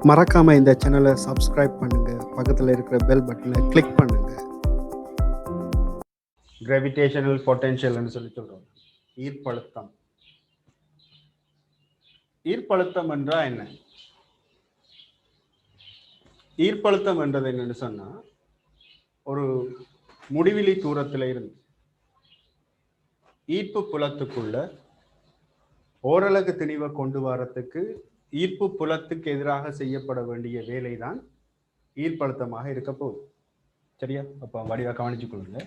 மறக்காம இந்த சேனலை சப்ஸ்கிரைப் பண்ணுங்க, பக்கத்தில் இருக்கிற பெல் பட்டனை கிளிக் பண்ணுங்க. கிராவிடேஷனல் பொட்டென்ஷியல்னு சொல்லி சொல்றோம். ஈர்ப்பழுத்தம். ஈர்ப்பழுத்தம் என்றால் என்ன? ஈர்ப்பழுத்தம் என்றது என்னன்னு சொன்னா, ஒரு முடிவிலி தூரத்தில் இருந்து ஈர்ப்பு புலத்துக்குள்ள ஓரலகு திணிவை கொண்டு வரத்துக்கு ஈர்ப்பு புலத்துக்கு எதிராக செய்யப்பட வேண்டிய வேலைதான் ஈர்ப்பழுத்தமாக இருக்க போகுது. சரியா? அப்போ வடிவா கவனிச்சுக்கொள்ளுங்க.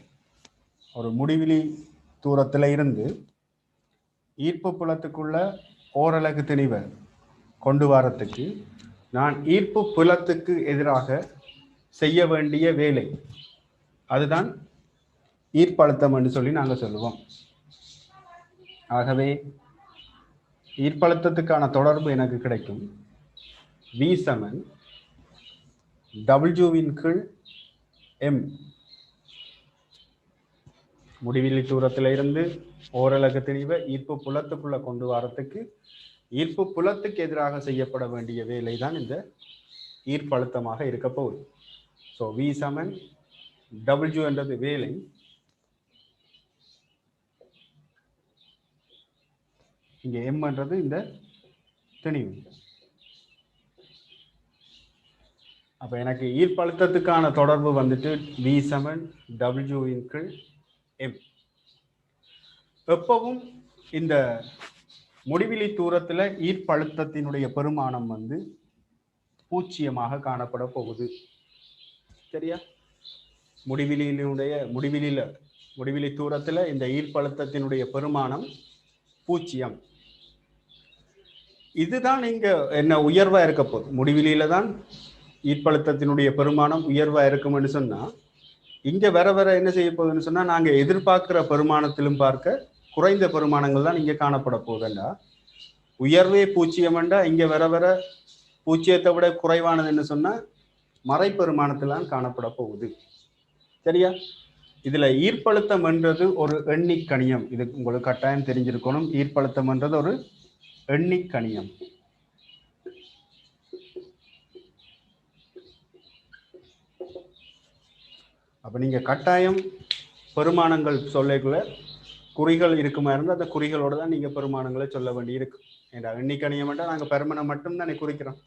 ஒரு முடிவிலி தூரத்தில் இருந்து ஈர்ப்பு புலத்துக்குள்ள ஓரலகு திணிவை கொண்டு வரத்துக்கு நான் ஈர்ப்பு புலத்துக்கு எதிராக செய்ய வேண்டிய வேலை, அதுதான் ஈர்ப்பழுத்தம் என்று சொல்லி நாங்கள் சொல்லுவோம். ஆகவே ஈர்ப்பழுத்தத்துக்கான தொடர்பு எனக்கு கிடைக்கும். V சமன் W கீழ் M. முடிவிலி தூரத்தில் இருந்து ஓரலகு திணிவை ஈர்ப்பு புலத்துக்குள்ள கொண்டு வரத்துக்கு ஈர்ப்பு புலத்துக்கு எதிராக செய்யப்பட வேண்டிய வேலை தான் இந்த ஈர்ப்பழுத்தமாக இருக்க போகுது. ஸோ V சமன் W என்றது வேலை, இங்க M என்றது இந்த திணிவு. அப்ப எனக்கு ஈர்ப்பழுத்தத்துக்கான தொடர்பு வந்துட்டு V சமன் W கீழ் M. எப்பவும் இந்த முடிவிலி தூரத்துல ஈர்ப்பழுத்தத்தினுடைய பெருமானம் வந்து பூச்சியமாக காணப்பட போகுது. சரியா? முடிவிலி தூரத்துல இந்த ஈர்ப்பழுத்தத்தினுடைய பெருமானம் பூச்சியம். இதுதான் இங்க என்ன உயர்வா இருக்க போகுது. முடிவிலியில தான் ஈர்ப்பழுத்தத்தினுடைய பெருமானம் உயர்வா இருக்கும்னு சொன்னா, இங்க வர என்ன செய்ய போகுதுன்னு சொன்னா, நாங்க எதிர்பார்க்கிற பெருமானத்திலும் பார்க்க குறைந்த பெருமானங்கள் தான் இங்க காணப்பட போகுதுண்டா. உயர்வே பூச்சியம்ண்டா இங்க வர பூச்சியத்தை விட குறைவானதுன்னு சொன்னா மறை பெருமானத்தில்தான் காணப்பட போகுது. சரியா? இதுல ஈர்ப்பழுத்தம் என்றது ஒரு எண்ணிக்கணியம். இது உங்களுக்கு கட்டாயம் தெரிஞ்சிருக்கணும். ஈர்ப்பழுத்தம் என்றது ஒரு எண்ணிக்கணியம். அப்ப நீங்க கட்டாயம் பெருமானங்கள் சொல்லக்குள்ள குறிகள் இருக்குமா இருந்தால் அந்த குறிகளோட தான் நீங்க பெருமானங்களை சொல்ல வேண்டி இருக்கு. ஏன்னா எண்ணிக்கணியம் என்றால் நாங்கள் பெருமனை மட்டும் தானே குறிக்கிறோம்.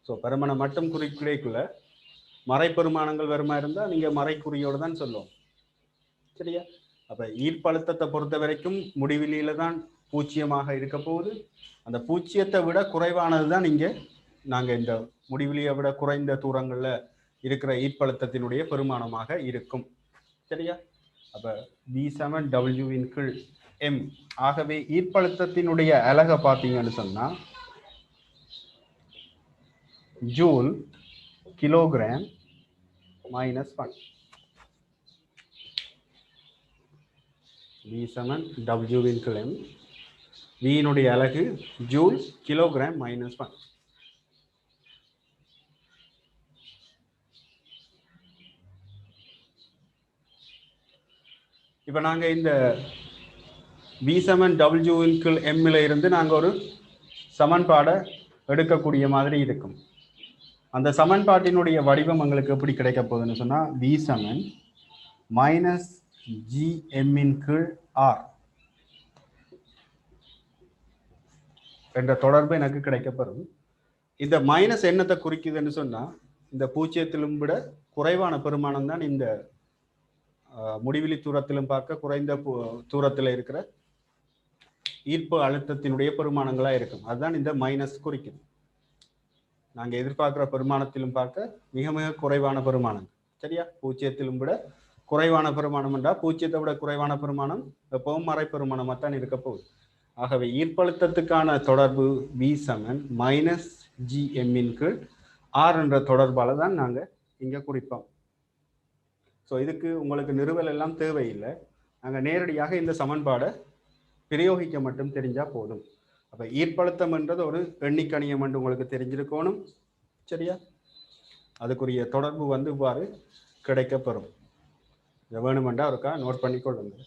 ஸோ பெருமனை மட்டும் குறிக்குள்ள மறை பெருமானங்கள் வருமா இருந்தால் நீங்க மறைக்குறியோடு தான் சொல்லுவோம். சரியா? அப்ப ஈர்ப்பழுத்தத்தை பொறுத்த வரைக்கும் முடிவிலியில தான் பூச்சியமாக இருக்க போகுது. அந்த பூச்சியத்தை விட குறைவானது தான் இங்க நாங்க இந்த முடிவிலியை விட குறைந்த தூரங்கள்ல இருக்கிற ஈர்ப்பழுத்தத்தினுடைய பெருமானமாக இருக்கும். சரியா? அப்ப V சமன் W கீழ் M. ஆகவே ஈர்ப்பழுத்தத்தினுடைய அலகை பார்த்தீங்கன்னு சொன்னா ஜூல் கிலோகிராம் -1. V சமன் W கீழ் M. V அலகு ஜூல் கிலோகிராம் -1. இப்ப நாங்க இந்த V சமன் W கீழ் M இருந்து நாங்க ஒரு சமன்பாடை எடுக்கக்கூடிய மாதிரி இருக்கும். அந்த சமன்பாட்டினுடைய வடிவம் எங்களுக்கு எப்படி கிடைக்க போகுதுன்னு சொன்னா V சமன் -GM கீழ் R என்ற தொடர்பு எனக்கு கிடைக்கப்பெறும். இந்த மைனஸ் என்னத்தை குறிக்குதுன்னு சொன்னா, இந்த பூஜ்ஜியத்திலும் விட குறைவான பெருமானம் தான் இந்த முடிவிலி தூரத்திலும் பார்க்க குறைந்த தூரத்தில் இருக்கிற ஈர்ப்பு அழுத்தத்தினுடைய பெருமானங்களா இருக்கும். அதுதான் இந்த மைனஸ் குறிக்குது. நாங்க எதிர்பார்க்கிற பெருமானத்திலும் பார்க்க மிக மிக குறைவான பெருமானம். சரியா? பூஜ்ஜியத்திலும் விட குறைவான பெருமானம் என்றால் பூஜ்ஜியத்தை விட குறைவான பெருமானம் எப்பவும் மறை பெருமானமாக தான் இருக்க போகுது. ஆகவே ஈர்ப்பழுத்தத்துக்கான தொடர்பு V சமன் -GM கீழ் R என்ற தொடர்பால தான் நாங்க இங்க குறிப்போம். ஸோ இதுக்கு உங்களுக்கு நிறுவல் எல்லாம் தேவையில்லை. நாங்கள் நேரடியாக இந்த சமன்பாடை பிரயோகிக்க மட்டும் தெரிஞ்சா போதும். அப்ப ஈர்ப்பழுத்தம் என்றது ஒரு எண்ணிக்கணியம் என்று உங்களுக்கு தெரிஞ்சிருக்கணும். சரியா? அதுக்குரிய தொடர்பு வந்து இவ்வாறு கிடைக்கப்பெறும். இதை வேணுமென்றா இருக்கா நோட் பண்ணிக்கொள்ளுங்க.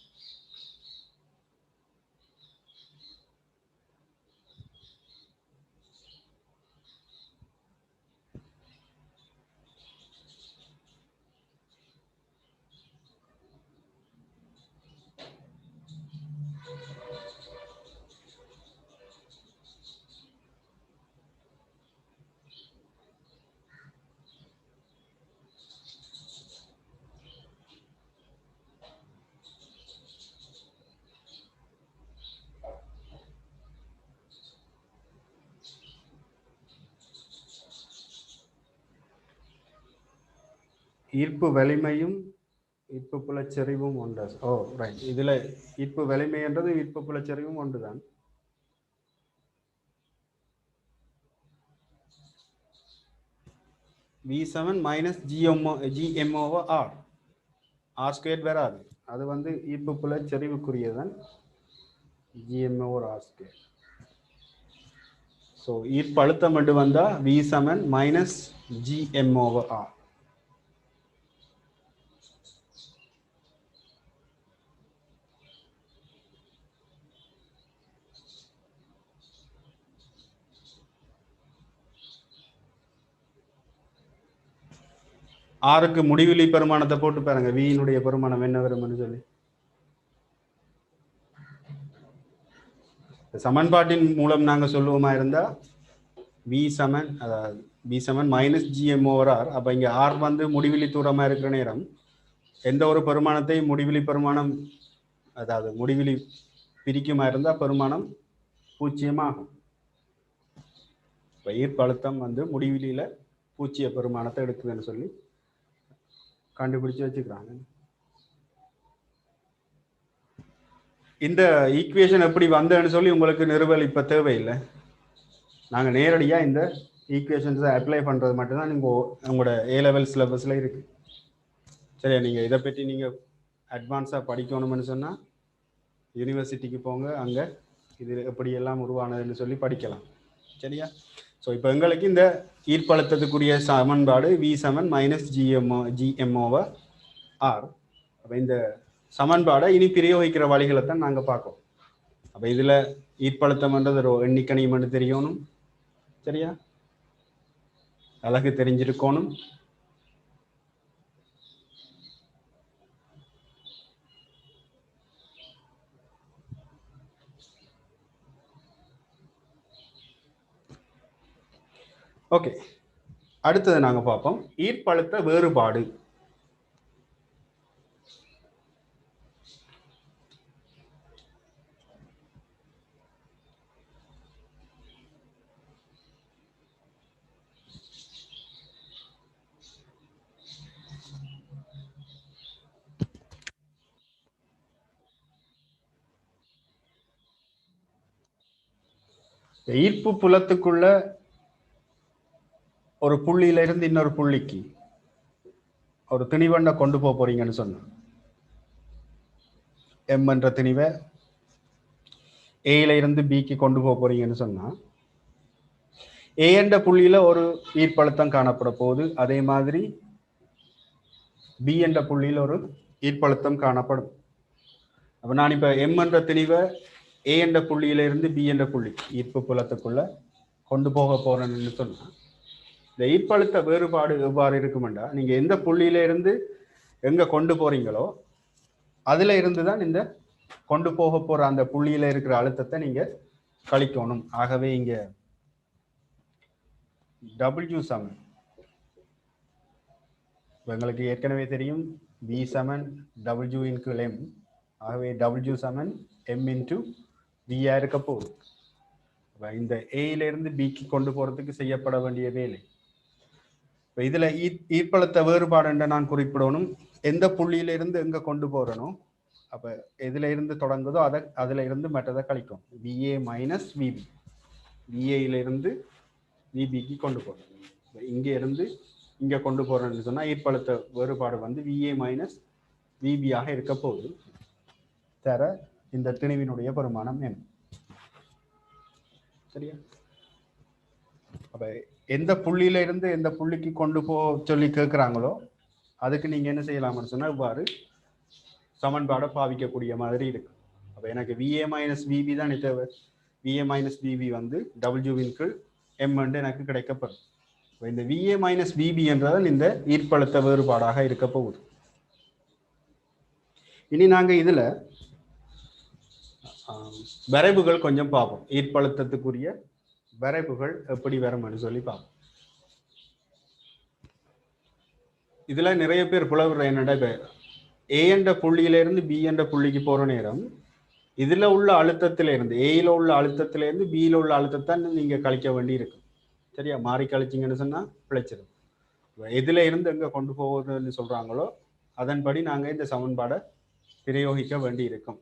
ஈர்ப்பு வலிமையும் ஈர்ப்பு புலச்சரிவும் ஒன்று. ஓ ரைட், இதுல ஈர்ப்பு வலிமை என்றது ஈர்ப்பு புலச்சரிவும் ஒன்றுதான். V7 minus GM over R. R square வராது, அது வந்து ஈர்ப்பு புலச்சரிவுக்குரியதான் GM over R square. So ஈர்ப்பு அழுத்தம் மட்டும் வந்தா V7 minus GM over R. ஆருக்கு முடிவிலி பெருமானத்தை போட்டு பாருங்க, வியினுடைய பெருமானம் என்ன வரும்னு சொல்லி. சமன்பாட்டின் மூலம் நாங்க சொல்லுவோமா இருந்தா V7, அதாவது V7 minus GM over R. அப்ப இங்க R வந்து முடிவிலி தூரமா இருக்கிற நேரம் எந்த ஒரு பெருமானத்தை முடிவிலி பெருமானம், அதாவது முடிவிலி பிரிக்குமா இருந்தா பெருமானம் 0 ஆகும். ஈர்ப்பு அழுத்தம் வந்து முடிவிலியில 0 பெருமானத்தை எடுக்குதுன்னு சொல்லி கண்டுபிடிச்சு வச்சுக்கிறாங்க. இந்த ஈக்குவேஷன் எப்படி வந்தேன்னு சொல்லி உங்களுக்கு நிறுவல் இப்ப தேவையில்லை. நாங்க நேரடியா இந்த ஈக்குவேஷன்ஸை அப்ளை பண்றது மட்டும்தான் நீங்க உங்களோட A லெவல் சிலபஸ்ல இருக்கு. சரியா, நீங்க இதை பற்றி நீங்க அட்வான்ஸா படிக்கணும்னு சொன்னா யூனிவர்சிட்டிக்கு போங்க, அங்க இது எப்படி எல்லாம் உருவானதுன்னு சொல்லி படிக்கலாம். சரியா, ஸோ இப்போ எங்களுக்கு இந்த ஈர்ப்பழுத்தத்துக்குரிய சமன்பாடு V7 minus GM over R. அப்போ இந்த சமன்பாடை இனி பிரயோகிக்கிற வழிகளை தான் நாங்கள் பார்க்கோம். அப்போ இதில் ஈர்ப்பழுத்தம்ன்றது ஒரு எண்ணிக்கணியம்னு தெரியணும். சரியா, அழகு தெரிஞ்சிருக்கணும். ஓகே, அடுத்தது நாங்க பார்ப்போம் ஈர்ப்பழுத்த வேறுபாடு. ஈர்ப்பு புலத்துக்குள்ள ஒரு புள்ளியில இருந்து இன்னொரு புள்ளிக்கு ஒரு திணிவண்டை கொண்டு போக போறீங்கன்னு சொன்ன M என்ற திணிவை ஏல இருந்து பிக்கு கொண்டு போக போறீங்கன்னு சொன்னா ஏ என்ற புள்ளியில ஒரு ஈர்ப்பழுத்தம் காணப்பட போகுது, அதே மாதிரி பி என்ற புள்ளியில் ஒரு ஈர்ப்பழுத்தம் காணப்படும். அப்ப நான் இப்ப M என்ற திணிவை ஏ என்ற புள்ளியில இருந்து பி என்ற புள்ளி ஈர்ப்பு புலத்துக்குள்ள கொண்டு போக போறேன்னு சொன்னா இந்த ஈர்ப்பழுத்த வேறுபாடு எவ்வாறு இருக்குமெண்டா, நீங்க எந்த புள்ளியில இருந்து எங்க கொண்டு போறீங்களோ அதுல இருந்துதான் இந்த கொண்டு போக போற அந்த புள்ளியில இருக்கிற அழுத்தத்தை நீங்க கழிக்கணும். ஆகவே இங்க W சமன் எங்களுக்கு ஏற்கனவே தெரியும் V7 W இன்கு M. ஆகவே W சமன் M இன்டு V இருக்க போகுது. இந்த ஏல இருந்து பிக்கு கொண்டு போறதுக்கு செய்யப்பட வேண்டிய வேலை. இதுல ஈர்ப்பழுத்த வேறுபாடு நான் குறிப்பிடணும், எந்த புள்ளியில இருந்து எங்க கொண்டு போறனோ அப்ப எதுல இருந்து தொடங்குதோ அதுல இருந்து மற்றதை கழிக்கும். VA மைனஸ் VB, VAல இருந்து VBக்கு கொண்டு போறோம். இங்க இருந்து இங்க கொண்டு போறேன்னு சொன்னா ஈர்ப்பழுத்த வேறுபாடு வந்து VA மைனஸ் VB ஆக இருக்க போகுது. தர இந்த திணிவினுடைய பெருமானம் M. சரியா, அப்ப எந்த புள்ளியில இருந்து எந்த புள்ளிக்கு கொண்டு போ சொல்லி கேட்கிறாங்களோ அதுக்கு நீங்க என்ன செய்யலாம்னு சொன்னா இவ்வாறு சமன்பாடை பாவிக்கக்கூடிய மாதிரி இருக்கு. அப்ப எனக்கு VA மைனஸ் VB தான் தேவை. VA மைனஸ் VB வந்து W கீழ் M எனக்கு கிடைக்கப்படும். இந்த VA மைனஸ் VB என்றதான் இந்த ஈர்ப்பழுத்த வேறுபாடாக இருக்க போகுது. இனி நாங்க இதுல வரைவுகள் கொஞ்சம் பார்ப்போம். ஈர்ப்பழுத்தத்துக்குரிய வரைவுகள் எப்படி வரும்னு சொல்லி பார்ப்போம். இதுல நிறைய பேர் புலவுற என்னடா, இப்ப A என்ற புள்ளியில இருந்து B என்ற புள்ளிக்கு போற நேரம் இதுல உள்ள அழுத்தத்தில இருந்து ஏல உள்ள அழுத்தத்தில இருந்து பியில உள்ள அழுத்தத்தை நீங்க கழிக்க வேண்டி இருக்கு. சரியா, மாறி கழிச்சிங்கன்னு சொன்னா பிழைச்சிடும். எதுல இருந்து எங்க கொண்டு போவதுன்னு சொல்றாங்களோ அதன்படி நாங்க இந்த சமன்பாடை பிரயோகிக்க வேண்டி இருக்கும்.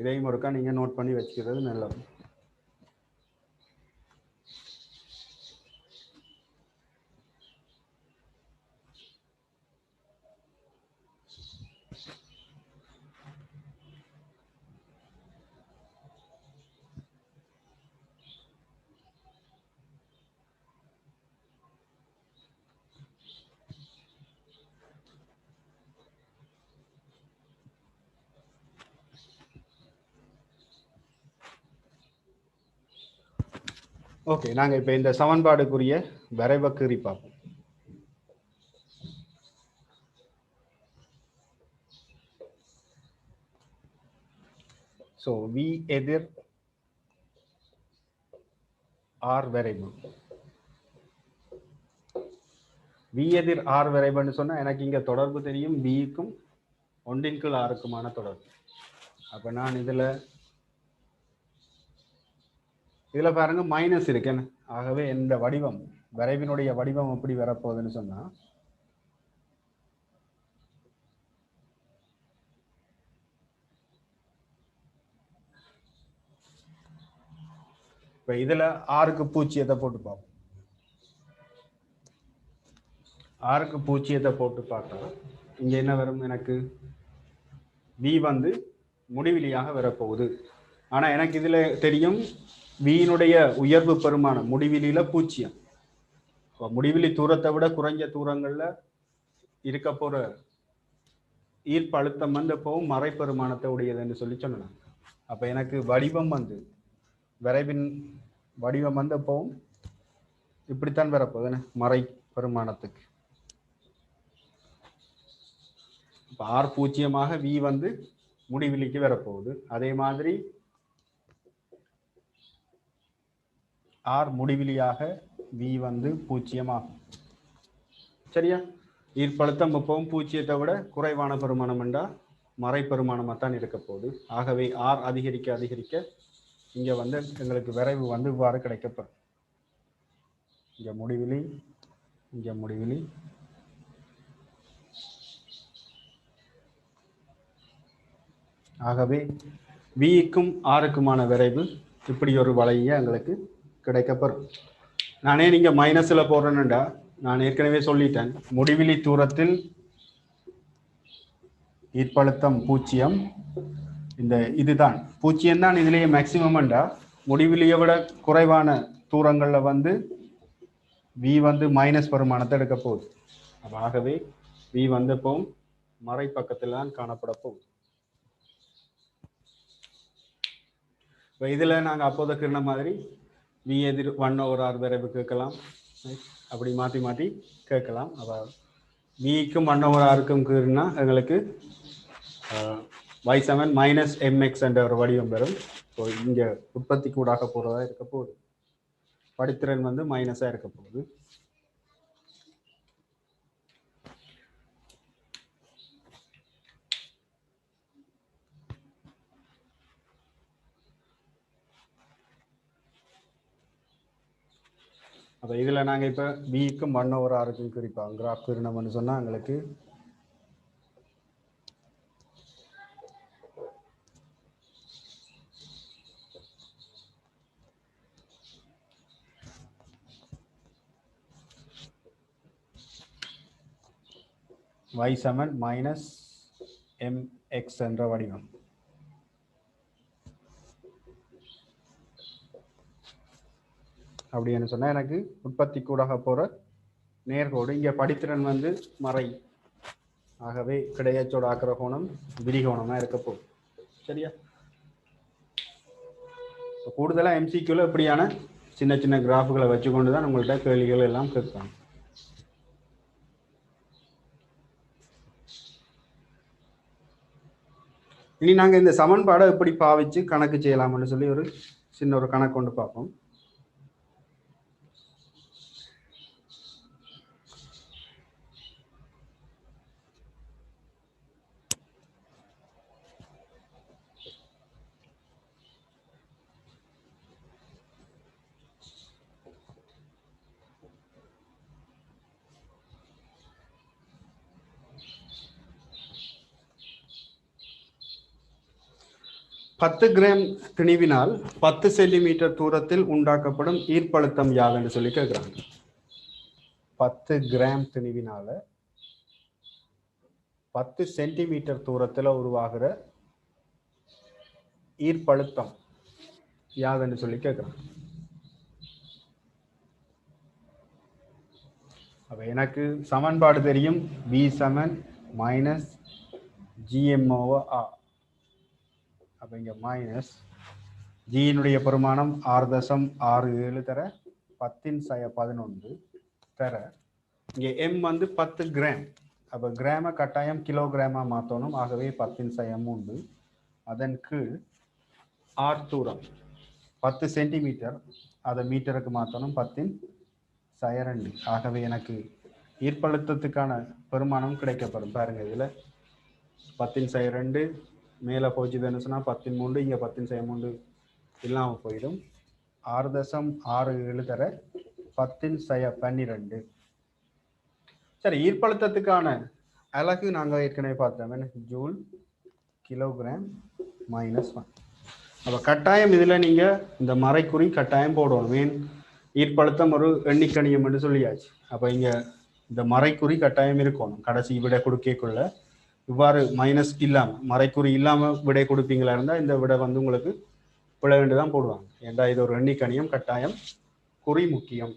இதையும் ஒருக்கா நீங்க நோட் பண்ணி வச்சுக்கிறது நல்லது. ஓகே, நாங்க இப்ப இந்த சமன்பாடுக்குரிய வரைவை கீறி பார்ப்போம். ஸோ வி எதிர் ஆர் வரைவு. வி எதிர் ஆர் வரைவுன்னு சொன்னா எனக்கு இங்க தொடர்பு தெரியும், விக்கும் 1/r தொடர்பு. அப்ப நான் இதுல பாருங்க மைனஸ் இருக்குன்னு. ஆகவே இந்த வடிவம் வரைவினுடைய வடிவம் எப்படி வரப்போகுதுன்னு சொன்னா இப்ப இதுல ஆறுக்கு பூஜ்ஜியத்தை போட்டு பார்ப்போம். ஆறுக்கு பூஜ்ஜியத்தை போட்டு பார்த்தா இங்க என்ன வரும், எனக்கு வி வந்து முடிவிலியாக வரப்போகுது. ஆனா எனக்கு இதுல தெரியும் வியினுடைய உயர்வு பெருமானம் முடிவிலியில 0. முடிவிலி தூரத்தை விட குறைஞ்ச தூரங்கள்ல இருக்க போற ஈர்ப்பு அழுத்தம் வந்து எப்பவும் மறைப்பெருமானத்தை உடையதுன்னு சொல்லி சொன்னாங்க. அப்ப எனக்கு வடிவம் வந்து விரைவின் வடிவம் வந்து எப்பவும் இப்படித்தான் வரப்போகுதுன்னு மறை பெருமானத்துக்கு. இப்ப ஆர் பூஜ்ஜியமாக வி வந்து முடிவிலிக்கு வரப்போகுது. அதே மாதிரி ஆர் முடிவிலியாக வி வந்து 0 ஆகும். சரியா? ஈர்ப்பழுத்தம் எப்பவும் 0 விட குறைவான பெருமானம் என்றா மறை பெருமானமாக தான் இருக்க போகுது. ஆகவே ஆர் அதிகரிக்க அதிகரிக்க இங்க வந்து எங்களுக்கு விரைவு வந்து இவ்வாறு கிடைக்கப்படும். இங்க முடிவிலி, இங்க முடிவிலி, ஆகவே விக்கும் ஆருக்குமான விரைவு இப்படி ஒரு வளைய எங்களுக்கு கிடைக்கப்படும். நானே நீங்க மைனஸ்ல போடுறேன்னுடா நான் ஏற்கனவே சொல்லிட்டேன், முடிவிலி தூரத்தில் ஈர்ப்பழுத்தம் 0. இந்த இதுதான் 0 தான் இதுலேயே மேக்சிமம்டா. முடிவிலியை விட குறைவான தூரங்கள்ல வந்து வி வந்து மைனஸ் பெருமானத்தை எடுக்க போகுது. ஆகவே வி வந்து இப்போ மறை பக்கத்தில் தான் காணப்பட போகுது. இப்போ இதுல நாங்க அப்போதை கிருண மாதிரி வி எதிர் 1/r விரைவு கேட்கலாம், அப்படி மாற்றி மாற்றி கேட்கலாம். அப்போ விக்கும் 1/rக்கும் கீழ்னா எங்களுக்கு y7 மைனஸ் mx என்ற ஒரு வடிவம் பெறும். ஸோ இங்கே உற்பத்தி கூடாக போகிறதா இருக்க போகுது. படித்திறன் வந்து மைனஸாக இருக்க போகுது. அப்போ இதில் நாங்கள் இப்போ விக்கும் 1/rக்கும் குறிப்போம் கிராஃப் குறினோம்னு சொன்னால் எங்களுக்கு y7 மைனஸ் mx என்ற வடிவம். அப்படின்னு சொன்னால் எனக்கு உற்பத்தி கூடாக போகிற நேர்கோடு. இங்கே படித்திறன் வந்து மறை, ஆகவே கிடையாச்சோட ஆக்கிற கோணம் விரிகோணமாக இருக்க போகுது. சரியா? கூடுதலாக எம்சிக்யூல இப்படியான சின்ன சின்ன கிராஃபுகளை வச்சுக்கொண்டு தான் உங்கள்கிட்ட கேள்விகள் எல்லாம் கேட்பாங்க. இனி நாங்கள் இந்த சமன்பாடை எப்படி பாவிச்சு கணக்கு செய்யலாம்னு சொல்லி ஒரு சின்ன ஒரு கணக்கு கொண்டு பார்ப்போம். 10 கிராம் திணிவினால் 10 சென்டிமீட்டர் தூரத்தில் உண்டாக்கப்படும் ஈர்ப்பழுத்தம் யாதுன்னு சொல்லி கேட்குறாங்க. 10 கிராம் திணிவினால 10 சென்டிமீட்டர் தூரத்தில் உருவாகிற ஈர்ப்பழுத்தம் யாதுன்னு சொல்லி கேட்குறாங்க. அப்போ எனக்கு சமன்பாடு தெரியும், V சமன் மைனஸ் GM/R. அப்போ இங்கே மைனஸ் ஜியினுடைய பெருமானம் 6.67 தர 10⁻11 தர இங்கே M வந்து 10 கிராம். அப்போ கிராம கட்டாயம் கிலோகிராமாக மாற்றணும். ஆகவே 10⁻3 அதன் கீழ் R தூரம் 10 சென்டிமீட்டர், அதை மீட்டருக்கு மாற்றணும் 10⁻2. ஆகவே எனக்கு ஈர்ப்பழுத்தத்துக்கான பெருமானம் கிடைக்கப்படும். பாருங்க, இதில் 10⁻2 மேலே போச்சுதுன்னு சொன்னால் 10⁻3, இங்கே 10⁻3 இல்லாமல் போயிடும். 6.67 தர 10⁻12. சரி, ஈர்ப்பழுத்தத்துக்கான அலகு நாங்கள் ஏற்கனவே பார்த்தோம், ஜூல் கிலோகிராம் -1. அப்போ கட்டாயம் இதில் நீங்கள் இந்த மறைக்குறி கட்டாயம் போடணும். மீன் ஈர்ப்பழுத்தம் ஒரு எண்ணிக்கணியம் என்று சொல்லியாச்சு. அப்போ இங்கே இந்த மறைக்குறி கட்டாயம் இருக்கணும். கடைசி விடை கொடுக்கக்குள்ள இவ்வாறு மைனஸ் இல்லாமல், மறைக்குறி இல்லாமல் விடை கொடுப்பீங்களா இருந்தால் இந்த விடை வந்து உங்களுக்கு பிழை வேண்டு தான் போடுவாங்க. ஏண்டா இது ஒரு எண்ணிக்கணியம், கட்டாயம் குறி முக்கியம்.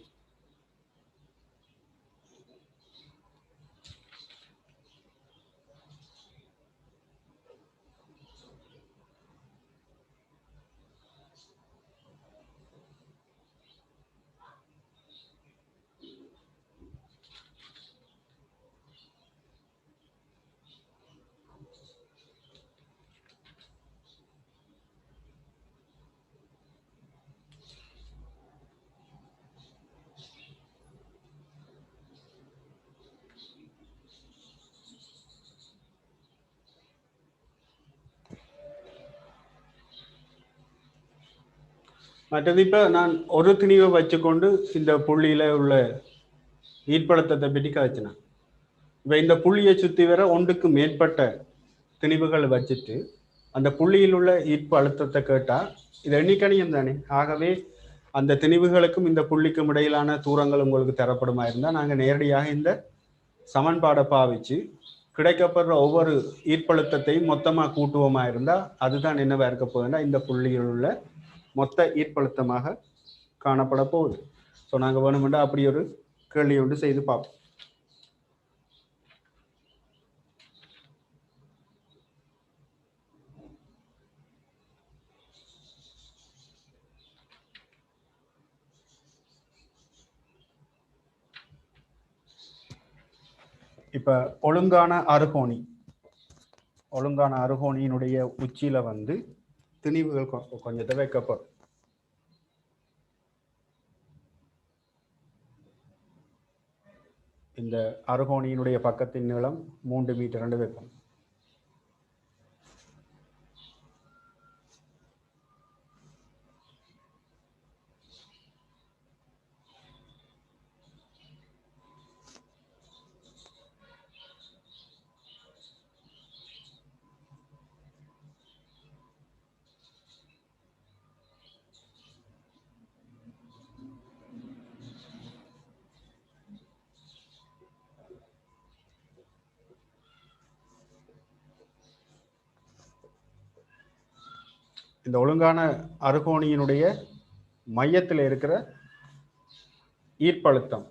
மற்றது இப்போ நான் ஒரு திணிவை வச்சுக்கொண்டு இந்த புள்ளியில் உள்ள ஈர்ப்பழுத்தத்தை பற்றி கதைச்சினேன். இப்போ இந்த புள்ளியை சுற்றி வர ஒன்றுக்கு மேற்பட்ட திணிவுகள் வச்சுட்டு அந்த புள்ளியில் உள்ள ஈர்ப்பு அழுத்தத்தை கேட்டால் இது எண்ணிக்கணியம் தானே. ஆகவே அந்த திணிவுகளுக்கும் இந்த புள்ளிக்கும் இடையிலான தூரங்கள் உங்களுக்கு தரப்படுமா இருந்தால் நாங்கள் நேரடியாக இந்த சமன்பாடை பாவிச்சு கிடைக்கப்படுற ஒவ்வொரு ஈர்ப்பழுத்தத்தையும் மொத்தமாக கூட்டுவோமா இருந்தால் அதுதான் என்னவா இருக்க போகுதுன்னா இந்த புள்ளியில் உள்ள மொத்த ஈர்ப்பழுத்தமாக காணப்பட போகுது. ஸோ நாங்கள் வேணுமெண்டா அப்படி ஒரு கேள்வி ஒன்று செய்து பார்ப்போம். இப்ப ஒழுங்கான அருகோணியினுடைய உச்சியில வந்து திணிவுகள் கொஞ்சத்தை வைக்கப்படும். இந்த அருகோணியினுடைய பக்கத்தின் நீளம் 3 மீட்டர் வைப்போம். இந்த ஒழுங்கான அருகோணியினுடைய மையத்தில் இருக்கிற ஈர்ப்பழுத்தம்,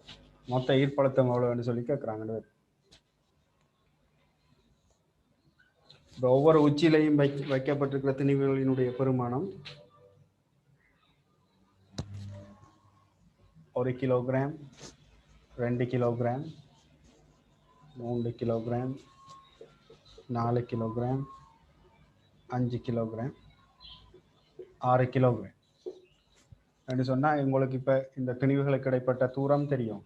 மொத்த ஈர்ப்பழுத்தம் எவ்வளவுன்னு சொல்லி கேட்குறாங்க. இப்போ ஒவ்வொரு உச்சியிலையும் வைக்கப்பட்டிருக்கிற திணிவுகளினுடைய பெருமானம் 1 kilogram, 2 kilogram, 3 kilogram, 4 kilogram, 5 kilogram, 6 kilogram என்று சொன்னால் உங்களுக்கு இப்போ இந்த திணிவுகளுக்கு இடைப்பட்ட தூரம் தெரியும்.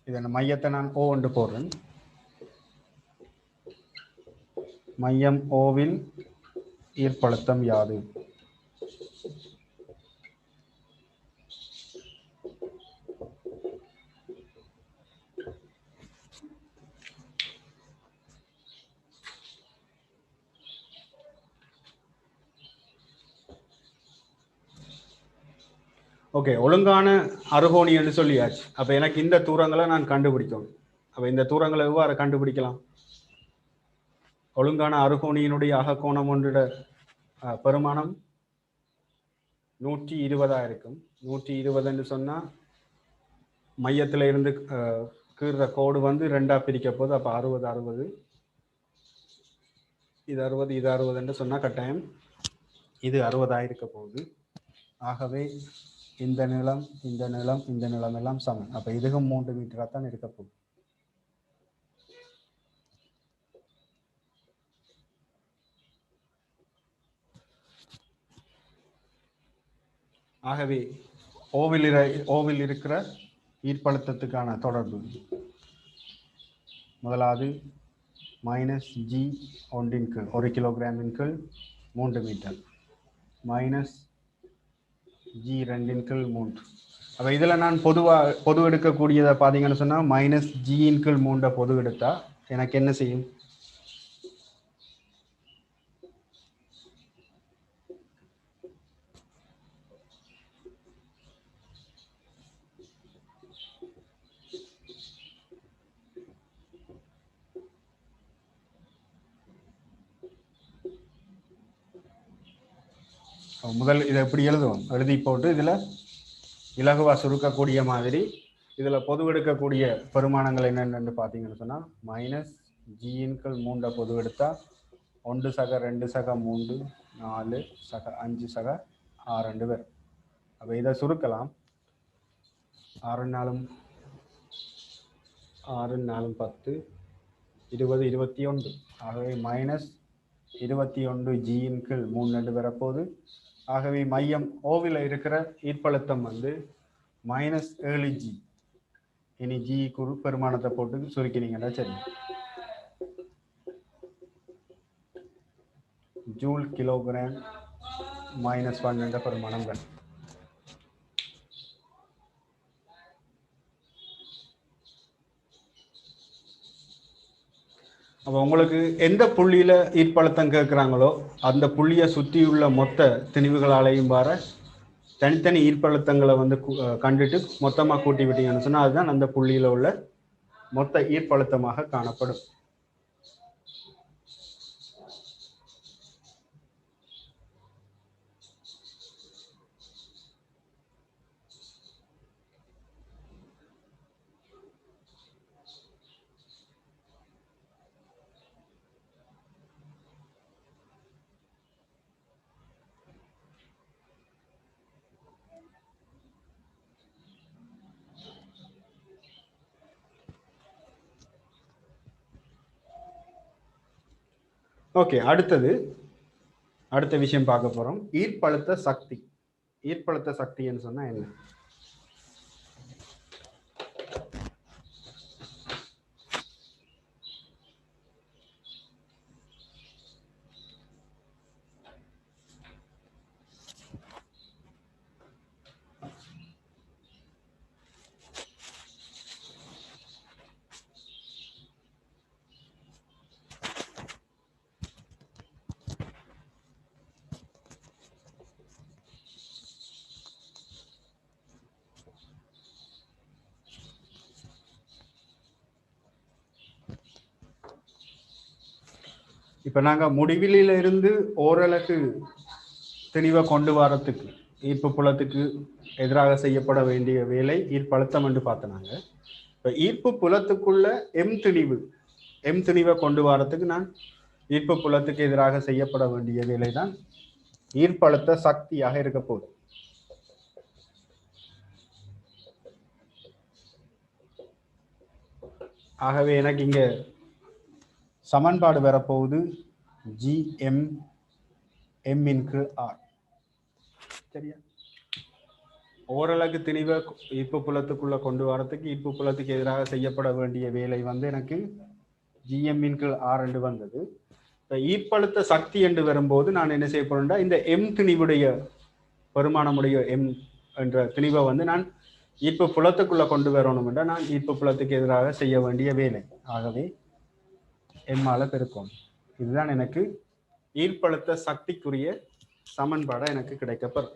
இதன் மையத்தை நான் O என்று போடுறேன். மையம் ஓவில் ஈர்ப்பழுத்தம் யாது? ஓகே, ஒழுங்கான அறுகோணி என்று சொல்லியாச்சு. அப்ப எனக்கு இந்த தூரங்களை நான் கண்டுபிடிக்கணும். அப்ப இந்த தூரங்களை எவ்வாறு கண்டுபிடிக்கலாம்? ஒழுங்கான அறுகோணியினுடைய அகக்கோணம் ஒன்றிட பெருமானம் 120 இருக்கும். 120 சொன்னா மையத்துல இருந்து கீறுற கோடு வந்து 2ஆ பிரிக்க போகுது. அப்ப 60 60 இது 60 இது 60 என்று சொன்னா கட்டாயம் இது 60 இருக்க போகுது. ஆகவே இந்த நிலம் இந்த நிலம் இந்த நிலம் எல்லாம் சமம். அப்ப இதுவும் 3 மீட்டரா தான் இருக்க போகுது. ஆகவே ஓவில் இருக்கிற ஈர்ப்பழுத்தத்துக்கான தொடர்பு முதலாவது -G 1 கிலோகிராமின் கீழ் 3 மீட்டர் -G 2 கீழ் 3. அப்போ இதில் நான் பொது எடுக்கக்கூடியதை பார்த்தீங்கன்னு சொன்னால் -G கீழ் 3 பொது எடுத்தா எனக்கு என்ன செய்யும்? முதல் இதை எப்படி எழுதுவோம்? எழுதி போட்டு இதில் இலகுவா சுருக்கக்கூடிய மாதிரி இதில் பொது எடுக்கக்கூடிய பெருமானங்கள் என்னென்னு பார்த்தீங்கன்னு சொன்னால் -G கீழ் 3 பொது எடுத்தா 1 சக 2 சக 3 4 சக 5 சக 6 பேர். அப்போ இதை சுருக்கலாம். 6 நாளும் 10 20 21. ஆகவே -21 G கீழ் 3 வரப்போகுது. ஆகவே மையம் ஓவில் இருக்கிற ஈர்ப்பழுத்தம் வந்து -7G. இனி G குறு பெருமானத்தை போட்டு சுருக்கினீங்கன்னா சரி. ஜூல் கிலோகிராம் -1 என்ற பெருமானங்கள். அப்போ உங்களுக்கு எந்த புள்ளியில ஈர்ப்பழுத்தம் கேட்குறாங்களோ அந்த புள்ளியை சுற்றியுள்ள மொத்த திணிவுகளாலையும் வர தனித்தனி ஈர்ப்பழுத்தங்களை வந்து கண்டுட்டு மொத்தமாக கூட்டி விட்டீங்கன்னு சொன்னால் அதுதான் அந்த புள்ளியில் உள்ள மொத்த ஈர்ப்பழுத்தமாக காணப்படும். ஓகே, அடுத்த விஷயம் பார்க்க போறோம். ஈர்ப்பழுத்த சக்தி. ஈர்ப்பழுத்த சக்தின்னு சொன்னா என்ன? இப்போ நாங்கள் முடிவிலில இருந்து ஓரளவுக்கு தெளிவாக கொண்டு வரத்துக்கு ஈர்ப்பு புலத்துக்கு எதிராக செய்யப்பட வேண்டிய வேலை ஈர்ப்பழுத்தம் என்று பார்த்தனாங்க. இப்போ ஈர்ப்பு புலத்துக்குள்ள எம் திணிவை கொண்டு வரத்துக்கு நான் ஈர்ப்பு புலத்துக்கு எதிராக செய்யப்பட வேண்டிய வேலை தான் ஈர்ப்பழுத்த சக்தியாக இருக்க போகுது. ஆகவே எனக்கு இங்க சமன்பாடு வரப்போகுது GM M/R. சரியா? ஓரளவுக்கு திணிவை ஈர்ப்பு புலத்துக்குள்ள கொண்டு வரத்துக்கு ஈர்ப்பு புலத்துக்கு எதிராக செய்யப்பட வேண்டிய வேலை வந்து எனக்கு GM/R என்று வந்தது. இப்போ ஈர்ப்பழுத்த சக்தி என்று வரும்போது நான் என்ன செய்ய போறேன்டா இந்த எம் திணிவுடைய பெருமானமுடைய எம் என்ற திணிவை வந்து நான் ஈர்ப்பு புலத்துக்குள்ள கொண்டு வரணும் என்றால் நான் ஈர்ப்பு புலத்துக்கு எதிராக செய்ய வேண்டிய வேலை. ஆகவே எம்மால பெருக்கும். இதுதான் எனக்கு ஈர்ப்பழுத்த சக்திக்குரிய சமன்பாடா எனக்கு கிடைக்கப்பெறும்.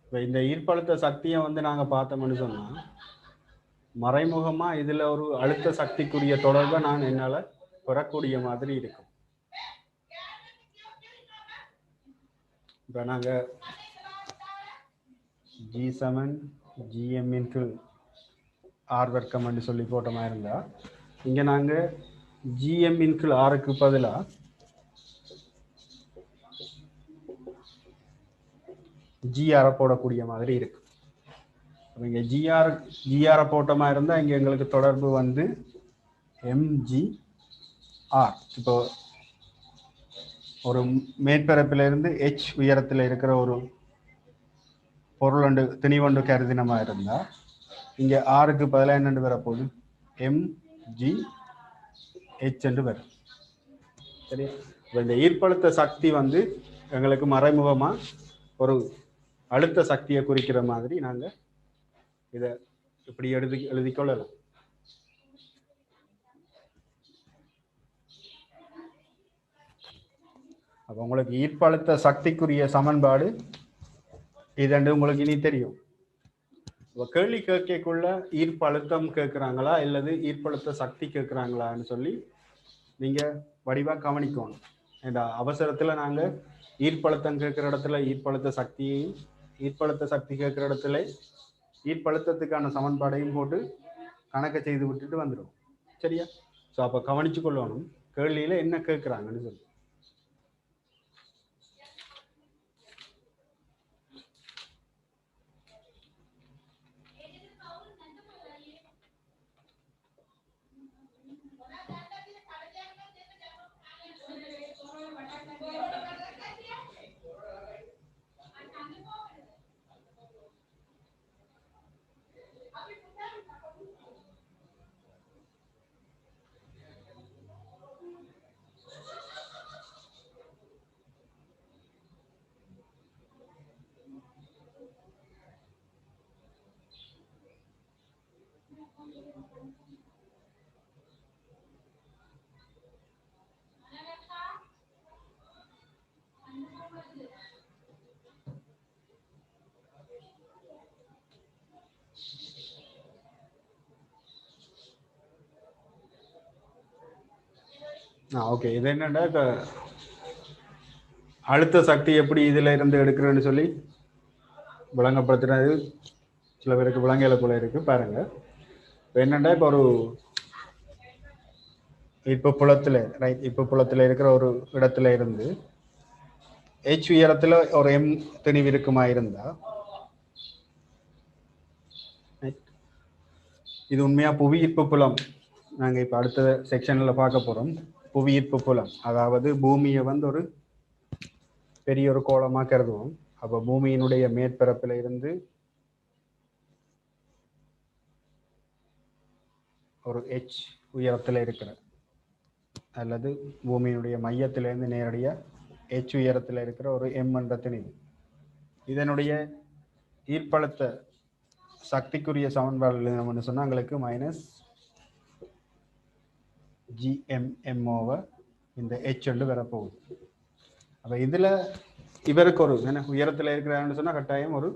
இப்போ இந்த ஈர்ப்பழுத்த சக்தியை வந்து நாங்கள் பார்த்தோம்னு சொன்னால் மறைமுகமாக இதில் ஒரு அழுத்த சக்திக்குரிய தொடர்பை நான் என்னால் பெறக்கூடிய மாதிரி இருக்கும். இப்போ நாங்கள் G7 GM இன்டு R வர்க்கம் சொல்லி போட்ட மாதிரி இருந்தால் இங்கே நாங்கள் GM இன்டு Rக்கு பதிலாக GR போடக்கூடிய மாதிரி இருக்கு. இங்கே GR போட்ட மாதிரி இருந்தால் இங்கே எங்களுக்கு தொடர்பு வந்து MGR. இப்போ ஒரு மேற்பரப்பிலிருந்து H உயரத்தில் இருக்கிற ஒரு பொருள் திணிவொண்டு கருதினமாக இருந்தால் இங்கே ஆருக்கு பதிலாக என்னென்று வரப்போகுது MGH என்று வரும். சரி, இந்த ஈர்ப்பழுத்த சக்தி வந்து எங்களுக்கு மறைமுகமாக ஒரு அழுத்த சக்தியை குறிக்கிற மாதிரி நாங்கள் இதை இப்படி எழுதிக்கொள்ளலாம். அப்போ உங்களுக்கு ஈர்ப்பழுத்த சக்திக்குரிய சமன்பாடு இதண்டு உங்களுக்கு இனி தெரியும். கேள்வி கேட்கக்குள்ள ஈர்ப்பு அழுத்தம் கேட்குறாங்களா இல்லது ஈர்ப்பழுத்த சக்தி கேட்குறாங்களான்னு சொல்லி நீங்கள் வடிவாக கவனிக்கணும். இந்த அவசரத்தில் நாங்கள் ஈர்ப்பழுத்தம் கேட்குற இடத்துல ஈர்ப்பழுத்த சக்தியையும் ஈர்ப்பழுத்த சக்தி கேட்குற இடத்துல ஈர்ப்பழுத்தத்துக்கான சமன்பாடையும் போட்டு கணக்கை செய்து விட்டுட்டு வந்துடும். சரியா? ஸோ அப்போ கவனிச்சு கொள்ளணும் கேள்வியில் என்ன கேட்குறாங்கன்னு சொல்லி. ஓகே, இது என்னன்னா அழுத்த சக்தி எப்படி இதுல இருந்து எடுக்கிறேன்னு சொல்லி விளங்கப்படுத்துறது சில பேருக்கு விளங்கல போல இருக்கு. பாருங்க, இப்போ என்னன்னா இப்போ ஒரு இப்போ புலத்துல இருக்கிற ஒரு இடத்துல இருந்து H உயரத்துல ஒரு M திணிவு இருக்குமா இருந்தா இது உண்மையா புவியீர்ப்பு புலம். நாங்க இப்ப அடுத்த செக்ஷன்ல பார்க்க போறோம். புவியீர்ப்பு புலம் அதாவது பூமியை வந்து ஒரு பெரிய ஒரு கோளமா கருதுவோம். அப்ப பூமியினுடைய மேற்பரப்பில் இருந்து ஒரு H உயரத்தில் இருக்கிற அல்லது பூமியினுடைய மையத்திலிருந்து நேரடியா H உயரத்தில் இருக்கிற ஒரு M என்ற திணிவு, இதனுடைய ஈர்ப்பழுத்த சக்திக்குரிய சமன்பாடு நம்ம சொன்னா எங்களுக்கு -GMM ஓவர் இந்த H என்று வரப்போகுது. அப்ப இதுல இவருக்கு ஒரு உயரத்தில் இருக்கிறாருன்னு சொன்னா கட்டாயம் ஒரு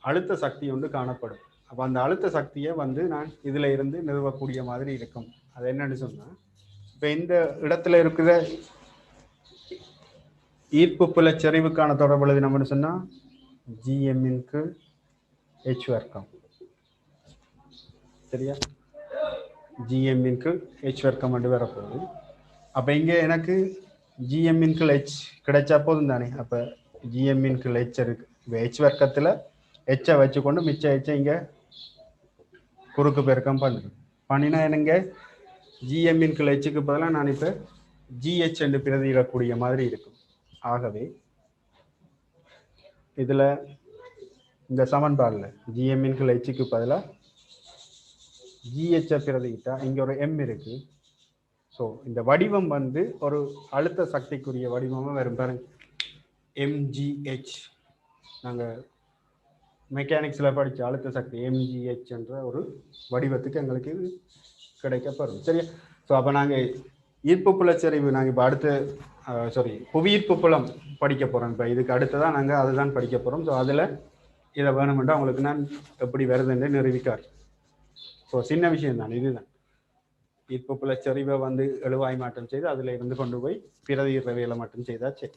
அழுத்த சக்தி ஒன்று காணப்படும். அப்ப அந்த அழுத்த சக்தியை வந்து நான் இதுல இருந்து நிறுவக்கூடிய மாதிரி இருக்கும். அது என்னன்னு சொன்னா இப்ப இந்த இடத்துல இருக்கிற ஈர்ப்பு புல செறிவுக்கான தொடர்பு எழுதினோம்னு சொன்னா GM H வர்க்கம். சரியா? GM H வர்க்கம் என்று வரப்போகுது. அப்ப இங்க எனக்கு GM H கிடைச்சா போதும் தானே. அப்ப GM H இருக்கு. H வர்க்கத்துல H வச்சுக்கொண்டு மிச்ச H இங்க குறுக்கு பெருக்கம் பண்ணினா எனக்கு GM Hக்கு பதிலாக நான் இப்ப GH என்று பிரதியிடக்கூடிய மாதிரி இருக்கும். ஆகவே இதுல இந்த சமன்பாடுல GM Hக்கு பதிலாக GH பிரதியிட்டா இங்க ஒரு M இருக்கு. ஸோ இந்த வடிவம் வந்து ஒரு அழுத்த சக்திக்குரிய வடிவமாக வரும். பாருங்க, MGH. நாங்கள் மெக்கானிக்ஸில் படித்த அழுத்த சக்தி MGH என்ற ஒரு வடிவத்துக்கு எங்களுக்கு இது கிடைக்கப்படும். சரியா? ஸோ அப்போ நாங்கள் ஈர்ப்பு புலச்சரிவு நாங்கள் இப்போ அடுத்து புவியீர்ப்பு புலம் படிக்க போகிறோம். இப்போ இதுக்கு அடுத்ததான் நாங்கள் அதுதான் படிக்க போகிறோம். ஸோ அதில் இதை வேணுமென்று அவங்களுக்கு நான் எப்படி வருதுன்னு நிரூபிக்கார். ஸோ சின்ன விஷயம் தான் இதுதான். ஈர்ப்பு புலச்சரிவை வந்து எழுவாய் மாற்றம் செய்து அதில் இருந்து கொண்டு போய் பிரதியிற வேலை மட்டும் செய்தா சரி.